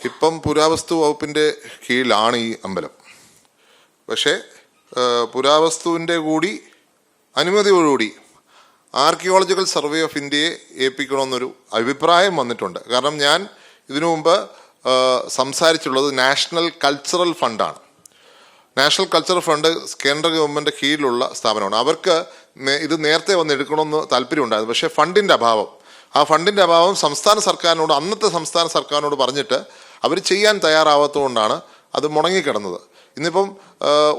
ഇപ്പം പുരാവസ്തു വകുപ്പിൻ്റെ കീഴിലാണ് ഈ അമ്പലം. പക്ഷേ പുരാവസ്തുവിൻ്റെ കൂടി അനുമതിയോടുകൂടി ആർക്കിയോളജിക്കൽ സർവേ ഓഫ് ഇന്ത്യയെ ഏൽപ്പിക്കണമെന്നൊരു അഭിപ്രായം വന്നിട്ടുണ്ട്. കാരണം ഞാൻ ഇതിനു മുമ്പ് സംസാരിച്ചുള്ളത് നാഷണൽ കൾച്ചറൽ ഫണ്ടാണ്. നാഷണൽ കൾച്ചറൽ ഫണ്ട് കേന്ദ്ര ഗവൺമെൻറ് കീഴിലുള്ള സ്ഥാപനമാണ്. അവർക്ക് ഇത് നേരത്തെ വന്ന് എടുക്കണമെന്ന് താല്പര്യമുണ്ടായിരുന്നു. പക്ഷേ ആ ഫണ്ടിൻ്റെ അഭാവം സംസ്ഥാന സർക്കാരിനോട്, അന്നത്തെ സംസ്ഥാന സർക്കാരിനോട് പറഞ്ഞിട്ട് അവർ ചെയ്യാൻ തയ്യാറാവാത്തതുകൊണ്ടാണ് അത് മുടങ്ങിക്കിടന്നത്. ഇന്നിപ്പം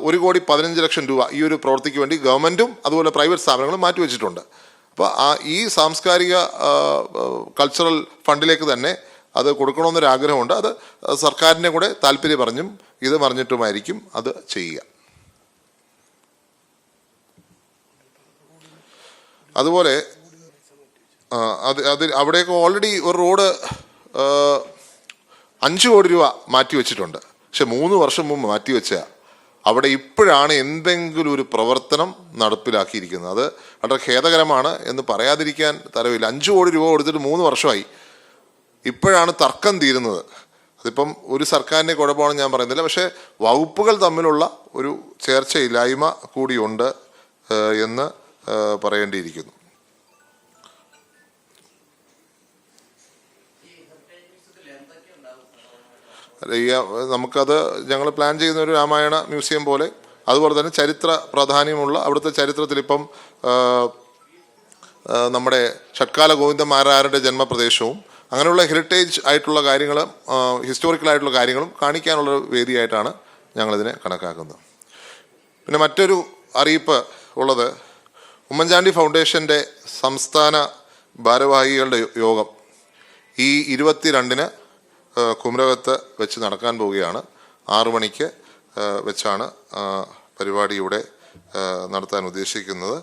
1,15,00,000 രൂപ ഈ ഒരു പ്രവൃത്തിക്ക് വേണ്ടി ഗവൺമെൻറ്റും അതുപോലെ പ്രൈവറ്റ് സ്ഥാപനങ്ങളും മാറ്റിവെച്ചിട്ടുണ്ട്. അപ്പോൾ ഈ സാംസ്കാരിക കൾച്ചറൽ ഫണ്ടിലേക്ക് തന്നെ അത് കൊടുക്കണമെന്നൊരാഗ്രഹമുണ്ട്. അത് സർക്കാരിൻ്റെ കൂടെ താല്പര്യം പറഞ്ഞിട്ടുമായിരിക്കും അത് ചെയ്യുക. അതുപോലെ അവിടെയൊക്കെ ഓൾറെഡി ഒരു റോഡ് 5 കോടി രൂപ മാറ്റിവെച്ചിട്ടുണ്ട്. പക്ഷെ 3 വർഷം മുമ്പ് മാറ്റിവെച്ച അവിടെ ഇപ്പോഴാണ് എന്തെങ്കിലും ഒരു പ്രവർത്തനം നടപ്പിലാക്കിയിരിക്കുന്നത്. അത് വളരെ ഖേദകരമാണ് എന്ന് പറയാതിരിക്കാൻ തരവില്ല. 5 കോടി രൂപ കൊടുത്തിട്ട് 3 വർഷമായി. ഇപ്പോഴാണ് തർക്കം തീരുന്നത്. അതിപ്പം ഒരു സർക്കാരിൻ്റെ കുഴപ്പമാണെന്ന് ഞാൻ പറയുന്നില്ല. പക്ഷേ വകുപ്പുകൾ തമ്മിലുള്ള ഒരു ചേർച്ചയില്ലായ്മ കൂടിയുണ്ട് എന്ന് പറയേണ്ടിയിരിക്കുന്നു. നമുക്കത് ഞങ്ങൾ പ്ലാൻ ചെയ്യുന്ന ഒരു രാമായണ മ്യൂസിയം പോലെ, അതുപോലെ തന്നെ ചരിത്ര പ്രാധാന്യമുള്ള അവിടുത്തെ ചരിത്രത്തിൽ ഇപ്പം നമ്മുടെ ഷഡ്കാല ഗോവിന്ദമാരാരുടെ ജന്മപ്രദേശവും അങ്ങനെയുള്ള ഹെറിറ്റേജ് ആയിട്ടുള്ള കാര്യങ്ങളും ഹിസ്റ്റോറിക്കലായിട്ടുള്ള കാര്യങ്ങളും കാണിക്കാനുള്ള വേദിയായിട്ടാണ് ഞങ്ങളിതിനെ കണക്കാക്കുന്നത്. പിന്നെ മറ്റൊരു അറിയിപ്പ് ഉള്ളത്, ഉമ്മൻചാണ്ടി ഫൗണ്ടേഷൻ്റെ സംസ്ഥാന ഭാരവാഹികളുടെ യോഗം ഈ 22-ന് കുമരകത്ത് വെച്ച് നടക്കാൻ പോവുകയാണ്. 6 മണിക്ക് വെച്ചാണ് പരിപാടി ഇവിടെ നടത്താൻ ഉദ്ദേശിക്കുന്നത്.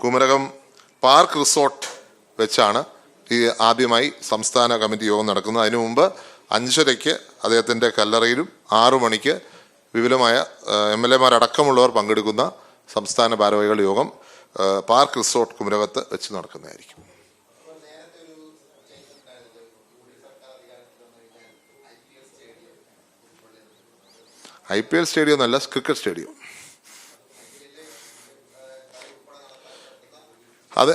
കുമരകം പാർക്ക് റിസോർട്ട് വെച്ചാണ് ഈ ആദ്യമായി സംസ്ഥാന കമ്മിറ്റി യോഗം നടക്കുന്നത്. അതിനു മുമ്പ് 5:30 അദ്ദേഹത്തിൻ്റെ കല്ലറയിലും 6 മണിക്ക് വിപുലമായ MLA മാരടക്കമുള്ളവർ പങ്കെടുക്കുന്ന സംസ്ഥാന ഭാരവാഹികളുടെ യോഗം പാർക്ക് റിസോർട്ട് കുമരകത്ത് വെച്ച് നടക്കുന്നതായിരിക്കും. IPL സ്റ്റേഡിയം എന്നല്ല, ക്രിക്കറ്റ് സ്റ്റേഡിയം.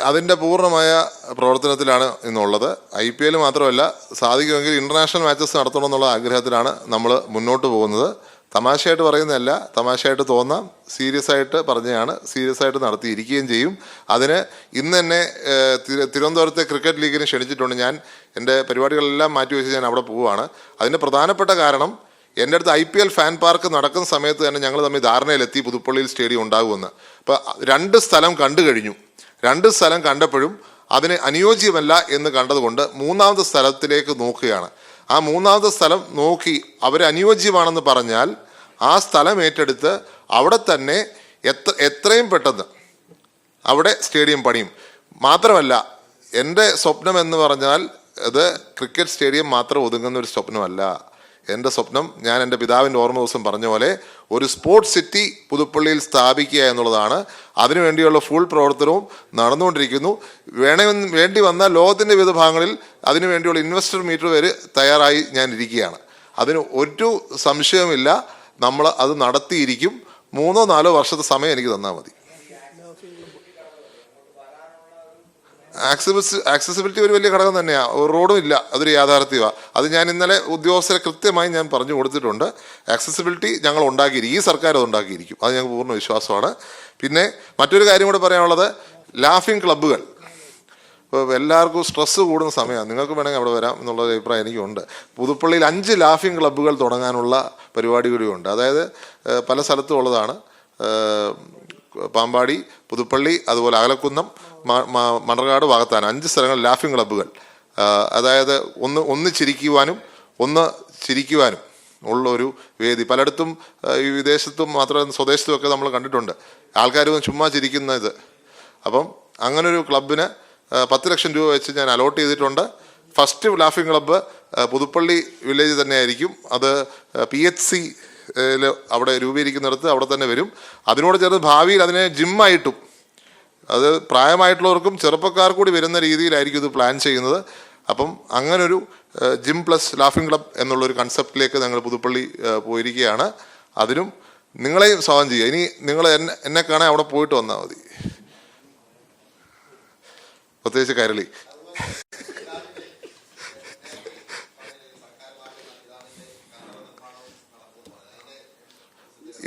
അതിൻ്റെ പൂർണ്ണമായ പ്രവർത്തനത്തിലാണ് ഇന്നുള്ളത്. IPL മാത്രമല്ല, സാധിക്കുമെങ്കിൽ ഇൻ്റർനാഷണൽ മാച്ചസ് നടത്തണമെന്നുള്ള ആഗ്രഹത്തിലാണ് നമ്മൾ മുന്നോട്ട് പോകുന്നത്. തമാശയായിട്ട് പറയുന്നതല്ല, തമാശയായിട്ട് തോന്നാം, സീരിയസ് ആയിട്ട് പറഞ്ഞതാണ്. സീരിയസ് ആയിട്ട് നടത്തിയിരിക്കുകയും ചെയ്യും. അതിന് ഇന്ന് തന്നെ തിരുവനന്തപുരത്തെ ക്രിക്കറ്റ് ലീഗിന് ക്ഷണിച്ചിട്ടുണ്ട്. ഞാൻ എൻ്റെ പരിപാടികളെല്ലാം മാറ്റിവെച്ച് ഞാൻ അവിടെ പോവുകയാണ്. അതിൻ്റെ പ്രധാനപ്പെട്ട കാരണം, എൻ്റെ അടുത്ത് IPL ഫാൻ പാർക്ക് നടക്കുന്ന സമയത്ത് തന്നെ ഞങ്ങൾ തമ്മിൽ ധാരണയിലെത്തി പുതുപ്പള്ളിയിൽ സ്റ്റേഡിയം ഉണ്ടാകുമെന്ന്. അപ്പോൾ 2 സ്ഥലം കണ്ടു കഴിഞ്ഞു. 2 സ്ഥലം കണ്ടപ്പോഴും അതിന് അനുയോജ്യമല്ല എന്ന് കണ്ടതുകൊണ്ട് 3ാമത്തെ സ്ഥലത്തിലേക്ക് നോക്കുകയാണ്. ആ 3ാമത്തെ സ്ഥലം നോക്കി അവർ അനുയോജ്യമാണെന്ന് പറഞ്ഞാൽ ആ സ്ഥലം ഏറ്റെടുത്ത് അവിടെ തന്നെ എത്രയും പെട്ടെന്ന് അവിടെ സ്റ്റേഡിയം പണിയും. മാത്രമല്ല, എൻ്റെ സ്വപ്നം എന്ന് പറഞ്ഞാൽ അത് ക്രിക്കറ്റ് സ്റ്റേഡിയം മാത്രം ഒതുങ്ങുന്ന ഒരു സ്വപ്നമല്ല. എൻ്റെ സ്വപ്നം, ഞാൻ എൻ്റെ പിതാവിൻ്റെ ഓർമ്മ ദിവസം പറഞ്ഞ പോലെ, ഒരു സ്പോർട്സ് സിറ്റി പുതുപ്പള്ളിയിൽ സ്ഥാപിക്കുക എന്നുള്ളതാണ്. അതിനുവേണ്ടിയുള്ള ഫുൾ പ്രവർത്തനവും നടന്നുകൊണ്ടിരിക്കുന്നു. വേണ്ടി വന്ന ലോകത്തിൻ്റെ വിവിധ ഭാഗങ്ങളിൽ അതിനുവേണ്ടിയുള്ള ഇൻവെസ്റ്റർ മീറ്റർ വരെ തയ്യാറായി ഞാൻ ഇരിക്കുകയാണ്. അതിന് ഒരു സംശയവുമില്ല, നമ്മൾ അത് നടത്തിയിരിക്കും. 3-4 വർഷത്തെ സമയം എനിക്ക് തന്നാൽ മതി. ആക്സസിബിലിറ്റി ഒരു വലിയ ഘടകം തന്നെയാണ്. റോഡും ഇല്ല, അതൊരു യാഥാർത്ഥ്യമാണ്. അത് ഞാൻ ഇന്നലെ ഉദ്യോഗസ്ഥരെ കൃത്യമായി ഞാൻ പറഞ്ഞു കൊടുത്തിട്ടുണ്ട്. ആക്സസിബിലിറ്റി ഞങ്ങൾ ഉണ്ടാക്കിയിരിക്കും, ഈ സർക്കാർ അത് ഉണ്ടാക്കിയിരിക്കും. അത് ഞങ്ങൾക്ക് പൂർണ്ണ വിശ്വാസമാണ്. പിന്നെ മറ്റൊരു കാര്യം കൂടെ പറയാനുള്ളത്, ലാഫിംഗ് ക്ലബ്ബുകൾ. ഇപ്പോൾ എല്ലാവർക്കും സ്ട്രെസ്സ് കൂടുന്ന സമയമാണ്. നിങ്ങൾക്ക് വേണമെങ്കിൽ അവിടെ വരാം എന്നുള്ള അഭിപ്രായം എനിക്കുണ്ട്. പുതുപ്പള്ളിയിൽ 5 ലാഫിംഗ് ക്ലബ്ബുകൾ തുടങ്ങാനുള്ള പരിപാടി കൂടിയുണ്ട്. അതായത് പല സ്ഥലത്തും ഉള്ളതാണ്. പാമ്പാടി, പുതുപ്പള്ളി, അതുപോലെ അകലക്കുന്നം, മണർകാട്, വാകത്താനം, 5 സ്ഥലങ്ങളിൽ ലാഫിംഗ് ക്ലബ്ബുകൾ. അതായത് ഒന്ന് ചിരിക്കുവാനും ഒന്ന് ചിരിക്കുവാനും ഉള്ള ഒരു വേദി. പലയിടത്തും ഈ വിദേശത്തും മാത്രമല്ല സ്വദേശത്തുമൊക്കെ നമ്മൾ കണ്ടിട്ടുണ്ട് ആൾക്കാർ ചുമ്മാ ചിരിക്കുന്നത്. അപ്പം അങ്ങനൊരു ക്ലബിന് 10 ലക്ഷം രൂപ വെച്ച് ഞാൻ അലോട്ട് ചെയ്തിട്ടുണ്ട്. First laughing club Puthuppally village തന്നെ ആയിരിക്കും. അത് PHC അവിടെ രൂപീകരിക്കുന്നിടത്ത് അവിടെ തന്നെ വരും. അതിനോട് ചേർന്ന് ഭാവിയിൽ അതിനെ ജിമ്മായിട്ടും, അത് പ്രായമായിട്ടുള്ളവർക്കും ചെറുപ്പക്കാർ കൂടി വരുന്ന രീതിയിലായിരിക്കും ഇത് പ്ലാൻ ചെയ്യുന്നത്. അപ്പം അങ്ങനൊരു ജിം പ്ലസ് ലാഫിംഗ് ക്ലബ് എന്നുള്ളൊരു കൺസെപ്റ്റിലേക്ക് ഞങ്ങൾ പുതുപ്പള്ളി പോയിരിക്കുകയാണ്. അതിനും നിങ്ങളെയും സ്വാഗതം ചെയ്യുക. ഇനി നിങ്ങൾ എന്നെ കാണാൻ അവിടെ പോയിട്ട് വന്നാൽ മതി, പ്രത്യേകിച്ച് കൈരളി.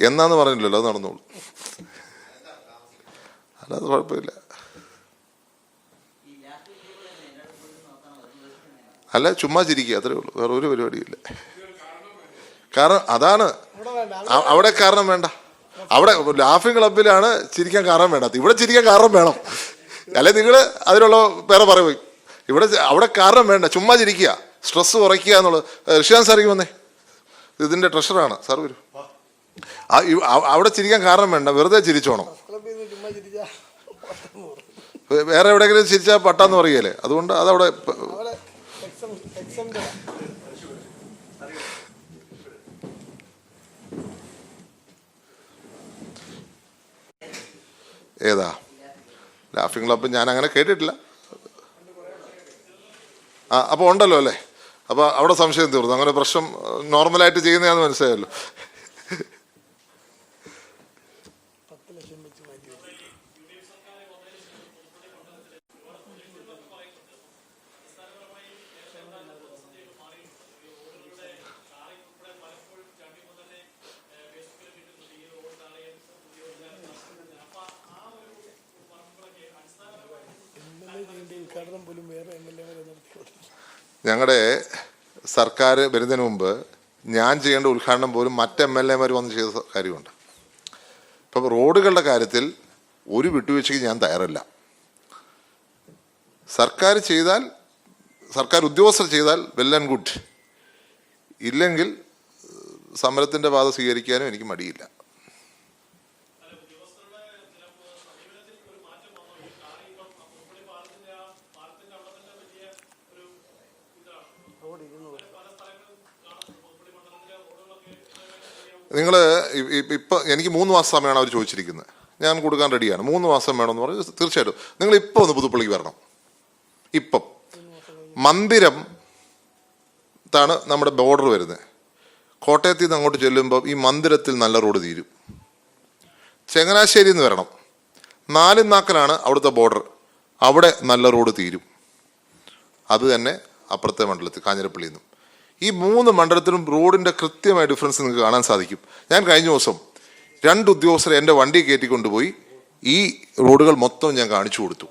എന്നാന്ന് പറഞ്ഞില്ലല്ലോ, അത് നടന്നോളൂ, അല്ലാതെ കുഴപ്പമില്ല. അല്ല, ചുമ്മാ ചിരിക്കുക, അത്രേ ഉള്ളൂ, വേറെ ഒരു പരിപാടിയില്ല. കാരണം അതാണ് അവിടെ കാരണം വേണ്ട. അവിടെ ലാഫിംഗ് ക്ലബിലാണ് ചിരിക്കാൻ കാരണം വേണ്ടാത്ത, ഇവിടെ ചിരിക്കാൻ കാരണം വേണം. അല്ലെ നിങ്ങൾ അതിനുള്ള വേറെ പറയും. ഇവിടെ അവിടെ കാരണം വേണ്ട, ചുമ്മാ ചിരിക്കുക, സ്ട്രെസ് കുറയ്ക്കുക എന്നുള്ളത്. ഋഷികാന്ത് സാറിക്ക് വന്നേ, ഇതിന്റെ ട്രഷറാണ് സാർ, വരും. അവിടെ ചിരിക്കാൻ കാരണം വേണ്ട, വെറുതെ ചിരിച്ചോണം. വേറെ എവിടെയെങ്കിലും ചിരിച്ചാൽ പട്ടാന്ന് പറയല്ലേ, അതുകൊണ്ട് അതവിടെ ഏതാ ലാഫിംഗ് ക്ലബ് ഞാൻ അങ്ങനെ കേട്ടിട്ടില്ല. അപ്പോൾ ഉണ്ടല്ലോ അല്ലേ, അപ്പോൾ അവിടെ സംശയം തീർന്നു. അങ്ങനെ പ്രശ്നം നോർമലായിട്ട് ചെയ്യുന്നതാണെന്ന് മനസ്സിലായല്ലോ. ഞങ്ങളുടെ സർക്കാർ വരുന്നതിന് മുമ്പ് ഞാൻ ചെയ്യേണ്ട ഉദ്ഘാടനം പോലും മറ്റ് MLA-മാർ വന്ന് ചെയ്ത കാര്യമുണ്ട്. ഇപ്പം റോഡുകളുടെ കാര്യത്തിൽ ഒരു വിട്ടുവീഴ്ചയ്ക്ക് ഞാൻ തയ്യാറല്ല. സർക്കാർ ചെയ്താൽ, സർക്കാർ ഉദ്യോഗസ്ഥർ ചെയ്താൽ വെൽ ആൻഡ് ഗുഡ്, ഇല്ലെങ്കിൽ സമരത്തിൻ്റെ പാത സ്വീകരിക്കാനും എനിക്ക് മടിയില്ല. നിങ്ങൾ ഇപ്പം എനിക്ക് 3 മാസം സമയമാണ് അവർ ചോദിച്ചിരിക്കുന്നത്, ഞാൻ കൊടുക്കാൻ റെഡിയാണ്. 3 മാസം വേണമെന്ന് പറഞ്ഞ് തീർച്ചയായിട്ടും നിങ്ങൾ ഇപ്പം ഒന്ന് പുതുപ്പള്ളിക്ക് വരണം. ഇപ്പം മന്ദിരം ത്താണ് നമ്മുടെ ബോർഡർ വരുന്നത്. കോട്ടയത്തിൽ നിന്ന് അങ്ങോട്ട് ചെല്ലുമ്പോൾ ഈ മന്ദിരത്തിൽ നല്ല റോഡ് തീരും. ചങ്ങനാശ്ശേരിയിൽ നിന്ന് വരണം, 4 നാക്കലാണ് അവിടുത്തെ ബോർഡർ, അവിടെ നല്ല റോഡ് തീരും. അത് തന്നെ അപ്പുറത്തെ മണ്ഡലത്തിൽ കാഞ്ഞിരപ്പള്ളിയിൽ നിന്നും. ഈ 3 മണ്ഡലത്തിലും റോഡിൻ്റെ കൃത്യമായ ഡിഫറൻസ് നിങ്ങൾക്ക് കാണാൻ സാധിക്കും. ഞാൻ കഴിഞ്ഞ ദിവസം 2 ഉദ്യോഗസ്ഥരെ എൻ്റെ വണ്ടി കയറ്റിക്കൊണ്ടുപോയി ഈ റോഡുകൾ മൊത്തം ഞാൻ കാണിച്ചു കൊടുത്തു.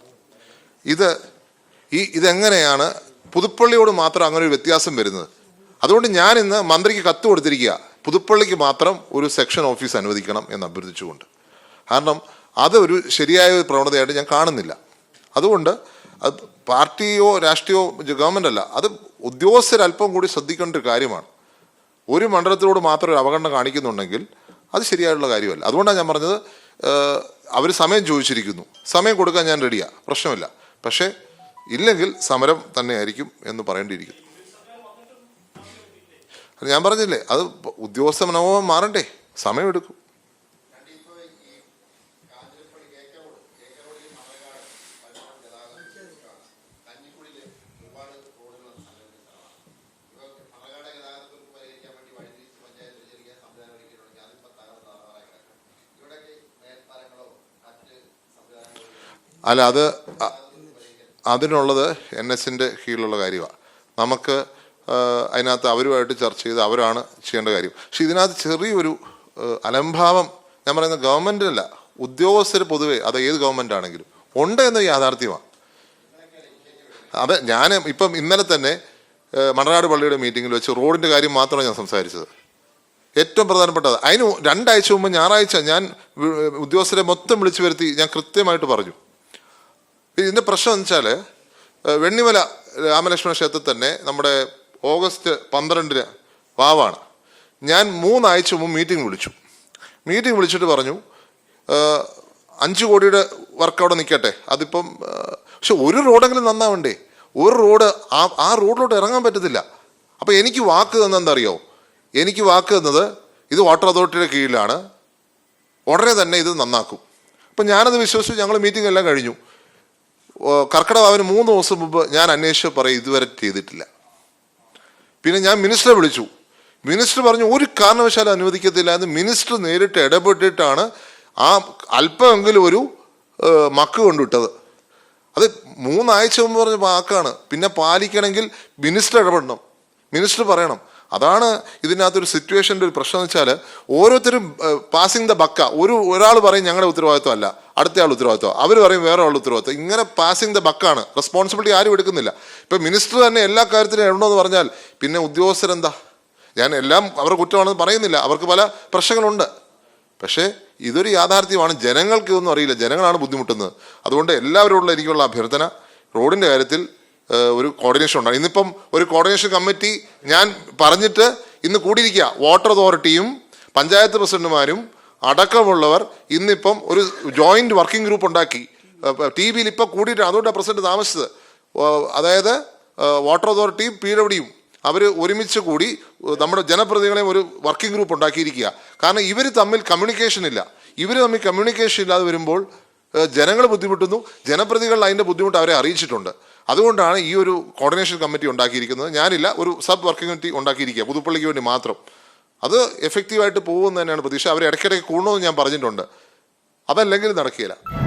ഇതെങ്ങനെയാണ് പുതുപ്പള്ളിയോട് മാത്രം അങ്ങനെ ഒരു വ്യത്യാസം വരുന്നത്? അതുകൊണ്ട് ഞാൻ ഇന്ന് മന്ത്രിക്ക് കത്ത് കൊടുത്തിരിക്കുക, പുതുപ്പള്ളിക്ക് മാത്രം ഒരു സെക്ഷൻ ഓഫീസ് അനുവദിക്കണം എന്ന് അഭ്യർത്ഥിച്ചുകൊണ്ട്. കാരണം അത് ഒരു ശരിയായ ഒരു പ്രവണതയായിട്ട് ഞാൻ കാണുന്നില്ല. അതുകൊണ്ട് അത് പാർട്ടിയോ രാഷ്ട്രീയമോ ഗവൺമെൻറ് അല്ല, അത് ഉദ്യോഗസ്ഥരല്പം കൂടി ശ്രദ്ധിക്കേണ്ട ഒരു കാര്യമാണ്. ഒരു മണ്ഡലത്തിലോട് മാത്രം ഒരു അവഗണന കാണിക്കുന്നുണ്ടെങ്കിൽ അത് ശരിയായിട്ടുള്ള കാര്യമല്ല. അതുകൊണ്ടാണ് ഞാൻ പറഞ്ഞത്, അവർ സമയം ചോദിച്ചിരിക്കുന്നു, സമയം കൊടുക്കാൻ ഞാൻ റെഡിയാണ്, പ്രശ്നമില്ല. പക്ഷേ ഇല്ലെങ്കിൽ സമരം തന്നെയായിരിക്കും എന്ന് പറയേണ്ടിയിരിക്കുന്നു. ഞാൻ പറഞ്ഞില്ലേ, അത് ഉദ്യോഗസ്ഥ മനോഭാവം മാറണ്ടേ, സമയമെടുക്കും. അല്ല, അതിനുള്ളത് NS-ന്റെ കീഴിലുള്ള കാര്യമാണ്. നമുക്ക് അതിനകത്ത് അവരുമായിട്ട് ചർച്ച ചെയ്ത് അവരാണ് ചെയ്യേണ്ട കാര്യം. പക്ഷെ ഇതിനകത്ത് ചെറിയൊരു അലംഭാവം, ഞാൻ പറയുന്നത് ഗവൺമെൻറ്റിനല്ല, ഉദ്യോഗസ്ഥർ പൊതുവെ, അത് ഏത് ഗവൺമെൻറ് ആണെങ്കിലും ഉണ്ട് എന്ന യാഥാർത്ഥ്യമാണ്. അത് ഞാൻ ഇപ്പം ഇന്നലെ തന്നെ മണനാട് പള്ളിയുടെ മീറ്റിങ്ങിൽ വെച്ച് റോഡിൻ്റെ കാര്യം മാത്രമാണ് ഞാൻ സംസാരിച്ചത്. ഏറ്റവും പ്രധാനപ്പെട്ടത് അതിന് 2 ആഴ്ച മുമ്പ് ഞായറാഴ്ച ഞാൻ ഉദ്യോഗസ്ഥരെ മൊത്തം വിളിച്ചു വരുത്തി ഞാൻ കൃത്യമായിട്ട് പറഞ്ഞു. ഇതിൻ്റെ പ്രശ്നം എന്ന് വെച്ചാൽ വെണ്ണിമല രാമലക്ഷ്മണ ക്ഷേത്രത്തിൽ തന്നെ നമ്മുടെ ഓഗസ്റ്റ് 12 വാവാണ്. ഞാൻ 3 ആഴ്ച മുമ്പ് മീറ്റിംഗ് വിളിച്ചിട്ട് പറഞ്ഞു 5 കോടിയുടെ വർക്ക് അവിടെ നിൽക്കട്ടെ, അതിപ്പം പക്ഷെ ഒരു റോഡെങ്കിലും നന്നാവണ്ടേ. ഒരു റോഡ് ആ റോഡിലോട്ട് ഇറങ്ങാൻ പറ്റത്തില്ല. അപ്പോൾ എനിക്ക് വാക്ക് തന്നെന്തറിയോ, എനിക്ക് വാക്ക് തന്നത് ഇത് വാട്ടർ അതോറിറ്റിയുടെ കീഴിലാണ്, ഉടനെ തന്നെ ഇത് നന്നാക്കും. അപ്പം ഞാനത് വിശ്വസിച്ച് ഞങ്ങൾ മീറ്റിംഗ് എല്ലാം കഴിഞ്ഞു. കർക്കിടക 3 ദിവസം മുമ്പ് ഞാൻ അന്വേഷിച്ച് പറയും ഇതുവരെ ചെയ്തിട്ടില്ല. പിന്നെ ഞാൻ മിനിസ്റ്ററെ വിളിച്ചു. മിനിസ്റ്റർ പറഞ്ഞു ഒരു കാരണവശാലും അനുവദിക്കത്തില്ല എന്ന്. മിനിസ്റ്റർ നേരിട്ട് ഇടപെട്ടിട്ടാണ് ആ അല്പമെങ്കിലും ഒരു മക്ക് കൊണ്ടുവിട്ടത്. അത് 3 ആഴ്ച മുമ്പ് പറഞ്ഞ വാക്കാണ്. പിന്നെ പാലിക്കണമെങ്കിൽ മിനിസ്റ്റർ ഇടപെടണം, മിനിസ്റ്റർ പറയണം. അതാണ് ഇതിനകത്തൊരു സിറ്റുവേഷൻ്റെ ഒരു പ്രശ്നം എന്ന് വെച്ചാൽ ഓരോരുത്തരും പാസിങ് ദ ബക്ക. ഒരാൾ പറയും ഞങ്ങളുടെ ഉത്തരവാദിത്വം അല്ല, അടുത്തയാൾ ഉത്തരവാദിത്വം, അവർ പറയും വേറെ ആളുടെ ഉത്തരവാദിത്വം. ഇങ്ങനെ പാസിങ് ദ ബക്കാണ്. റെസ്പോൺസിബിലിറ്റി ആരും എടുക്കുന്നില്ല. ഇപ്പം മിനിസ്റ്റർ തന്നെ എല്ലാ കാര്യത്തിലും ഇടണമെന്ന് പറഞ്ഞാൽ പിന്നെ ഉദ്യോഗസ്ഥരെന്താ? ഞാൻ എല്ലാം അവരുടെ കുറ്റമാണെന്ന് പറയുന്നില്ല, അവർക്ക് പല പ്രശ്നങ്ങളുണ്ട്. പക്ഷേ ഇതൊരു യാഥാർത്ഥ്യമാണ്. ജനങ്ങൾക്ക് ഇതൊന്നും അറിയില്ല, ജനങ്ങളാണ് ബുദ്ധിമുട്ടുന്നത്. അതുകൊണ്ട് എല്ലാവരോടുള്ള എനിക്കുള്ള അഭ്യർത്ഥന, റോഡിൻ്റെ കാര്യത്തിൽ ഒരു കോർഡിനേഷൻ ഉണ്ടാകും. ഇന്നിപ്പം ഒരു കോർഡിനേഷൻ കമ്മിറ്റി ഞാൻ പറഞ്ഞിട്ട് ഇന്ന് കൂടിയിരിക്കുക. വാട്ടർ അതോറിറ്റിയും പഞ്ചായത്ത് പ്രസിഡന്റുമാരും അടക്കമുള്ളവർ ഇന്നിപ്പം ഒരു ജോയിന്റ് വർക്കിംഗ് ഗ്രൂപ്പ് ഉണ്ടാക്കി. TVയിൽ ഇപ്പം കൂടിയിട്ട്, അതുകൊണ്ടാണ് പ്രസിഡന്റ് താമസിച്ചത്. അതായത് വാട്ടർ അതോറിറ്റിയും PWDയും അവർ ഒരുമിച്ച് കൂടി നമ്മുടെ ജനപ്രതിനിധികളെയും ഒരു വർക്കിംഗ് ഗ്രൂപ്പ് ഉണ്ടാക്കിയിരിക്കുക. കാരണം ഇവർ തമ്മിൽ കമ്മ്യൂണിക്കേഷൻ ഇല്ലാതെ വരുമ്പോൾ ജനങ്ങൾ ബുദ്ധിമുട്ടുന്നു. ജനപ്രതിനിധികൾ അതിൻ്റെ ബുദ്ധിമുട്ട് അവരെ അറിയിച്ചിട്ടുണ്ട്. അതുകൊണ്ടാണ് ഈ ഒരു കോർഡിനേഷൻ കമ്മിറ്റി ഉണ്ടാക്കിയിരിക്കുന്നത്. ഞാനില്ല, ഒരു സബ് വർക്കിംഗ് കമ്മിറ്റി ഉണ്ടാക്കിയിരിക്കുക പുതുപ്പള്ളിക്ക് വേണ്ടി മാത്രം. അത് എഫക്റ്റീവായിട്ട് പോകുമെന്ന് തന്നെയാണ് പ്രതീക്ഷ. അവർ ഇടയ്ക്കിടയ്ക്ക് കൂടണമെന്ന് ഞാൻ പറഞ്ഞിട്ടുണ്ട്. അതല്ലെങ്കിൽ നടക്കുകയില്ല.